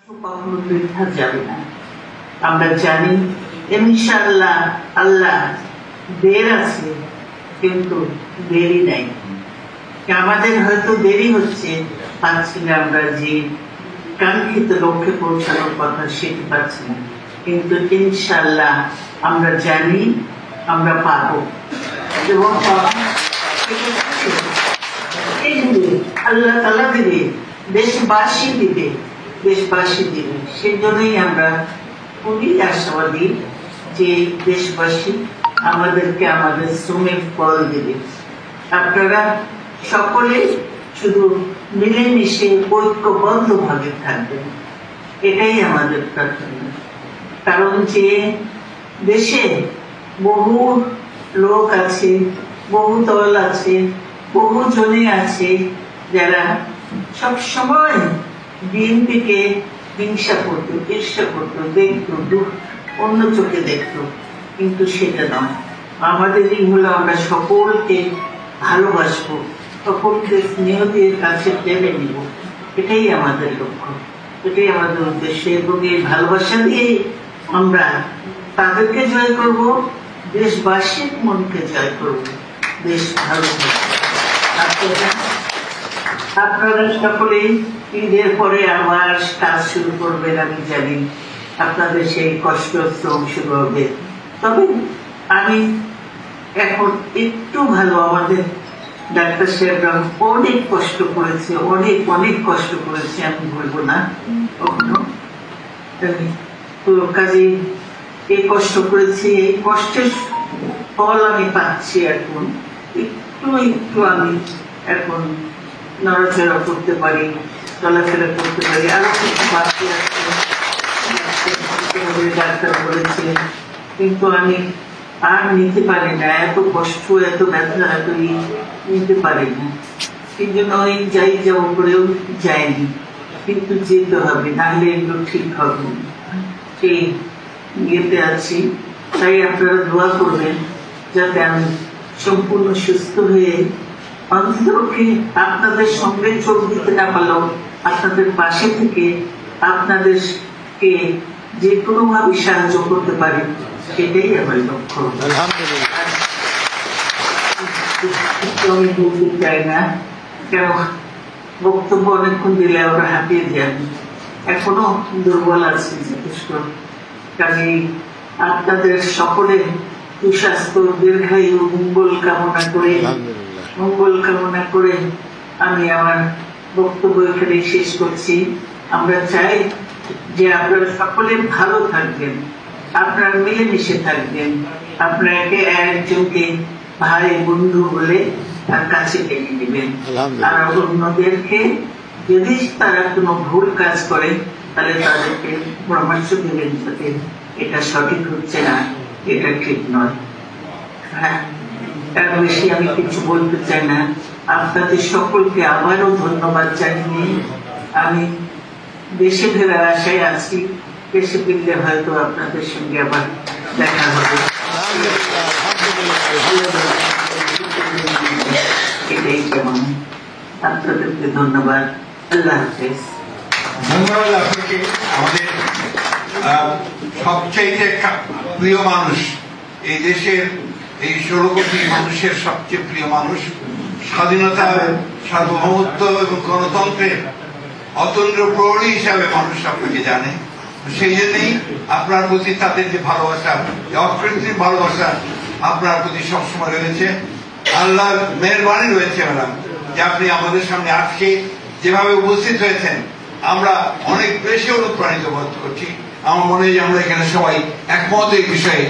কখনো বৃথা যাবে না। আমরা জানি ইনশাআল্লাহ আল্লাহ দের আছে, কিন্তু দেরি নাই। আমাদের হয়তো দেরি হচ্ছে, পাচ্ছি না আমরা যে কাঙ্ক্ষিত লক্ষ্যে পৌঁছানোর কথা সেটি পাচ্ছি না, কিন্তু ইনশাআল্লাহ আমরা জানি আমরা পাবো এবং আল্লাহ তাআলা দিবে, দেশবাসী দিবে, দেশবাসী দিবে। সেই জন্যই আমরা খুবই আশাবাদী যে দেশবাসী আমাদেরকে আমাদের শ্রমের ফল দেবে। আপনারা সকলে শুধু মিলেমিশে ঐক্যবদ্ধভাবে থাকবেন, এটাই আমাদের প্রার্থনা। কারণ যে দেশে বহু লোক আছে, বহু দল আছে, বহু জনে আছে যারা সবসময় বিএনপিকে হিংসা করতো, ঈর্ষা করতো, দেখতো, অন্য চোখে দেখতো, কিন্তু সেটা নয়। আমাদের হলো আমরা সকলকে ভালোবাসবো, সকলকে স্নেহ দিয়ে কাছে টেনে নিব, এটাই আমাদের লক্ষ্য, এটাই আমাদের উদ্দেশ্য। এবং এই ভালোবাসা দিয়ে আমরা তাদেরকে জয় করব, দেশবাসীর মনকে জয় করব, দেশ ভালো। আপনারা সকলেই ঈদের পরে আবার কাজ শুরু করবেন, আমি জানি আপনাদের সেই কষ্ট শ্রম শুরু হবে। তবে আমি এখন একটু ভালো, আমাদের ডাক্তার সাহেবরা অনেক কষ্ট করেছে, অনেক অনেক কষ্ট করেছে, আমি বলবো না কখনো। তো কাজে এই কষ্ট করেছি, এই কষ্টের ফল আমি পাচ্ছি। এখন একটু একটু আমি এখন নড়াচড়া করতে পারি, চলাফেরা করতে পারি, আরো কিছু বাকি আছে ডাক্তার বলেছে, কিন্তু আমি আর নিতে পারি না, এত কষ্ট, এত ব্যথা, এত নিতে পারি না। সেই জন্য ওই যাই যাব করেও যায়নি, কিন্তু যেতে হবে, নাহলে এগুলো ঠিক হবে না, সেই ইয়েতে আছি। তাই আপনারা দোয়া করবেন যাতে আমি সম্পূর্ণ সুস্থ হয়ে অন্ততপক্ষে আপনাদের সঙ্গে চোখ দিতে না পারলেও আপনাদের পাশে থেকে আপনাদেরকে যে কোনো ভাবে সাহায্য করতে পারি, সেটাই আমার লক্ষ্য। আমি বলতে চাই না, কেন বক্তব্য অনেকক্ষণ দিলে আমরা হাঁপিয়ে যান, এখনো দুর্বল আছে যথেষ্ট। কাজে আপনাদের সকলের সুস্বাস্থ্য, দীর্ঘায়ু, মঙ্গল কামনা করে আমি আমার বক্তব্য এখানে শেষ করছি। আমরা চাই যে আপনারা সকলে ভালো থাকবেন, আপনারা মিলেমিশে থাকবেন, আপনারা একে একজনকে ভাই বন্ধু বলে তার কাছে টেনে নেবেন। আর অন্যদেরকে যদি তারা কোনো ভুল কাজ করে তাহলে তাদেরকে পরামর্শ দেবেন, যাতে এটা সঠিক হচ্ছে না, এটা ঠিক নয়। হ্যাঁ, তার বেশি আমি কিছু বলতে চাই না। আপনাদের সকলকে আবারও ধন্যবাদ জানিয়ে আমি দেশে ফেরার আশায় আছি। দেশে ফিরলে হয়তো আপনাদের সঙ্গে আবার দেখা হবে। এটাই কেমন, আপনাদেরকে ধন্যবাদ। আল্লাহ হাফেজ। ধন্যবাদ আপনাকে, আমাদের সবচেয়ে প্রিয় মানুষ, এই দেশের এই 16 কোটি মানুষের সবচেয়ে প্রিয় মানুষ, স্বাধীনতা, সার্বভৌমত্ব এবং গণতন্ত্রের অতন্দ্র প্রহরী হিসাবে মানুষ আপনাকে জানে। সেই জন্যই আপনার প্রতি তাদের যে ভালোবাসা, অকৃত্রিম ভালোবাসা আপনার প্রতি সবসময় রয়েছে। আল্লাহর মেহরবানি রয়েছে ম্যাডাম, যে আপনি আমাদের সামনে আজকে যেভাবে উপস্থিত হয়েছেন, আমরা অনেক বেশি অনুপ্রাণিত বোধ করছি। আমার মনে হয় যে আমরা এখানে সবাই একমত এই বিষয়ে।